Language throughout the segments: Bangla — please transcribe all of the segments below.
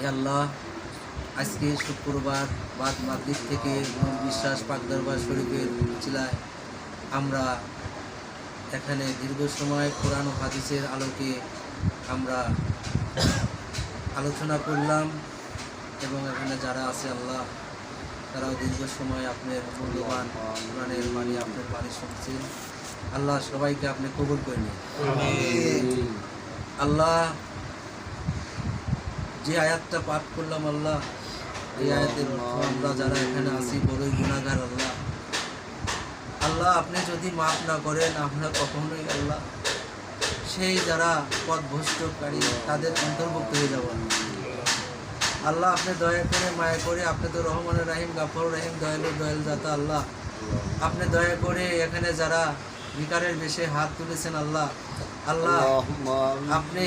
হে আল্লাহ, আজকে শুক্রবার বাদ মাগরিব থেকে নূর বিশ্বাস পাক দরবার শরীফের উচিলায় আমরা এখানে দীর্ঘ সময় কোরআন ও হাদিসের আলোকে আমরা আলোচনা করলাম এবং এখানে যারা আছে আল্লাহ তারাও দীর্ঘ সময় আপনার মূল্যবান কোরআনের বাণী আপনার বাণী শুনছেন। আল্লাহ সবাইকে আপনি কবুল করে নিন। আল্লাহ, যে আয়াতটা পাঠ করলাম আল্লাহ, এই আয়াতের অর্থ আমরা যারা এখানে আছি বড়ই গুনাহগার আল্লাহ। আল্লাহ, আপনি যদি মাফ না করেন আমরা কখনোই আল্লাহ সেই যারা পথভ্রষ্টকারী তাদের অন্তর্ভুক্ত হয়ে যাব। আল্লাহ, আপনি দয়া করে মায়া করে, আপনি তো রহমান রাহিম গাফর রাহিম দয়ালু দয়াল দাতা আল্লাহ, আপনি দয়া করে এখানে যারা ভিকারের বেশে হাত তুলেছেন আল্লাহ, আল্লাহ আপনি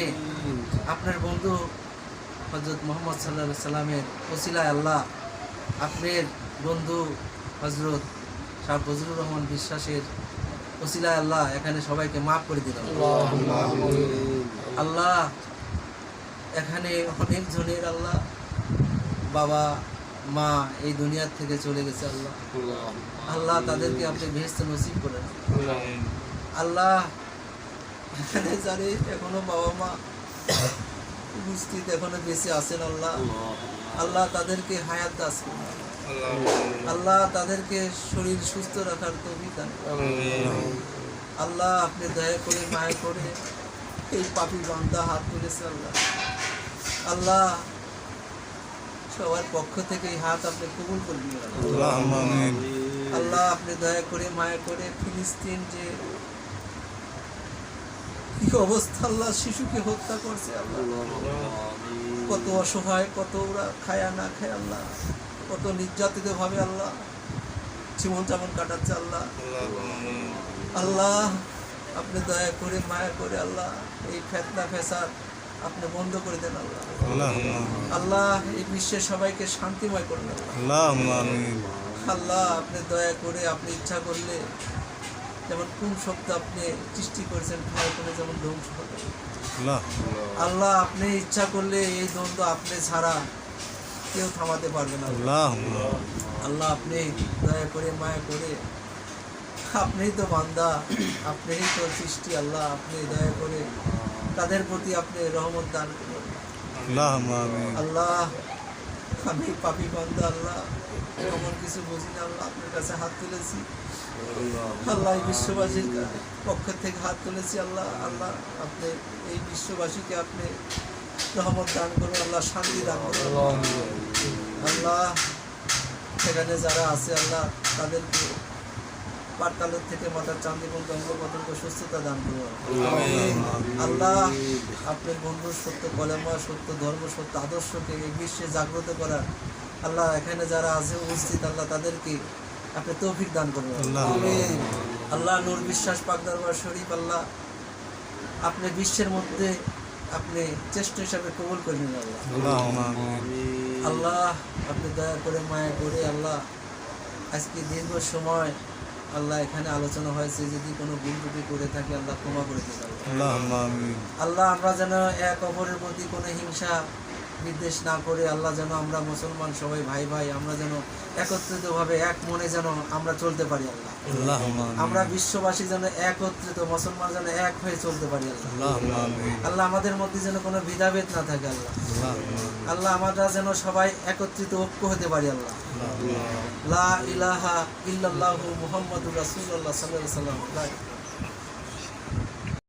আপনার বন্ধু হযরত মুহাম্মদ সাল্লাল্লাহু আলাইহি সাল্লামের ওসিলায় আল্লাহ আপনার বন্ধু হযরত শাহ ফজলুর রহমান বিশ্বাসের ওসিলায় আল্লাহ এখানে সবাইকে মাফ করে দিলাম। আল্লাহ, এখানে অনেক জনের আল্লাহ বাবা মা এই দুনিয়ার থেকে চলে গেছে আল্লাহ, আল্লাহ তাদেরকে আপনি বেহেশত নসিব করেন। আল্লাহ, এখানে যারা এখনো বাবা মা উপস্থিত এখনো বেঁচে আছেন আল্লাহ, আল্লাহ তাদেরকে হায়াত দাস করুন। আল্লাহ তাদেরকে শরীর সুস্থ রাখার তৌফিক দান করুন। আল্লাহ, আপনি দয়া করে মায়া করে এই পাপী বান্দা হাত তুলেছে আল্লাহ, আল্লাহ সবার পক্ষ থেকে এই হাত আপনি কবুল করবেন আল্লাহ। আপনি দয়া করে মায়া করে ফিলিস্তিন যে কি অবস্থা আল্লাহ, শিশুকে হত্যা করছে আল্লাহ, কত অসহায়, কত ওরা খায়া না খায় আল্লাহ, কত নির্যাতিত ভাবে আল্লাহ জীবন যাপন কাটাচ্ছে আল্লাহ। আল্লাহ, আপনি দয়া করে মায়া করে আল্লাহ এই ফেতনা ফেসাদ আপনি বন্ধ করে দেন আল্লাহ। আল্লাহ, এই বিশ্বের সবাইকে শান্তিময় করে দেন আল্লাহ। আপনি দয়া করে আপনি ইচ্ছা করলে যেমন কোন শব্দ আপনি সৃষ্টি করেছেন ভয় করে যেমন ধ্বংস হবে আল্লাহ, আপনি ইচ্ছা করলে এই দ্বন্দ্ব আপনি ছাড়া কেউ থামাতে পারবে না আল্লাহ। আপনি দয়া করে মায়া করে, আপনিই তো বান্দা, আপনিই তো সৃষ্টি আল্লাহ, আপনি দয়া করে তাদের প্রতি আপনি রহমত দান করুন আল্লাহ। আমি পাপী বান্দা আল্লাহ, এমন কিছু বুঝি না আল্লাহ, আপনার কাছে হাত তুলেছি আল্লাহ, এই বিশ্ববাসীর পক্ষ থেকে হাত তুলেছি আল্লাহ। আল্লাহ, আপনি এই বিশ্ববাসীকে আপনি রহমত দান করুন আল্লাহ, শান্তি দান করুন আল্লাহ। সেখানে যারা আছে আল্লাহ তাদেরকে পাটকালের থেকে মাথার চাঁদি পর্যন্ত অঙ্গ পর্যন্ত সুস্থতা দান করুন আল্লাহ। আপনার বন্ধুর সত্য কলেমা, সত্য ধর্ম, সত্য আদর্শকে এই বিশ্বে জাগ্রত করা আল্লাহ, এখানে যারা আছে উপস্থিত আল্লাহ তাদেরকে আপনি তৌফিক দান করুন আল্লাহ। নূর বিশ্বাস পাক দরবার শরীফ আল্লাহ আপনি বিশ্বের মধ্যে আপনি চেষ্টা হিসাবে কবুল করে নিন আল্লাহ। আল্লাহ, আপনি দয়া করে মায়া করে আল্লাহ আজকে দীর্ঘ সময় আল্লাহ এখানে আলোচনা হয়েছে, যদি কোনো ভুল ত্রুটি করে থাকে আল্লাহ ক্ষমা করে দিন আল্লাহ। আমরা যেন এক অপরের প্রতি কোনো হিংসা নির্দেশ না করে আল্লাহ, যেন আমরা মুসলমান সবাই ভাই ভাই আমরা যেন একত্রিতভাবে এক মনে যেন আমরা চলতে পারি আল্লাহ। আমরা বিশ্ববাসী যেন একত্রিত মুসলমান যেন এক হয়ে চলতে পারি আল্লাহ। আল্লাহ, আমাদের মধ্যে যেন কোনো ভেদাভেদ না থাকে আল্লাহ। আল্লাহ, আমরা যেন সবাই একত্রিত ঐক্য হতে পারি আল্লাহ। লা ইলাহা ইল্লাল্লাহু মুহাম্মাদুর রাসূলুল্লাহ সাল্লাল্লাহু আলাইহি ওয়াসাল্লাম।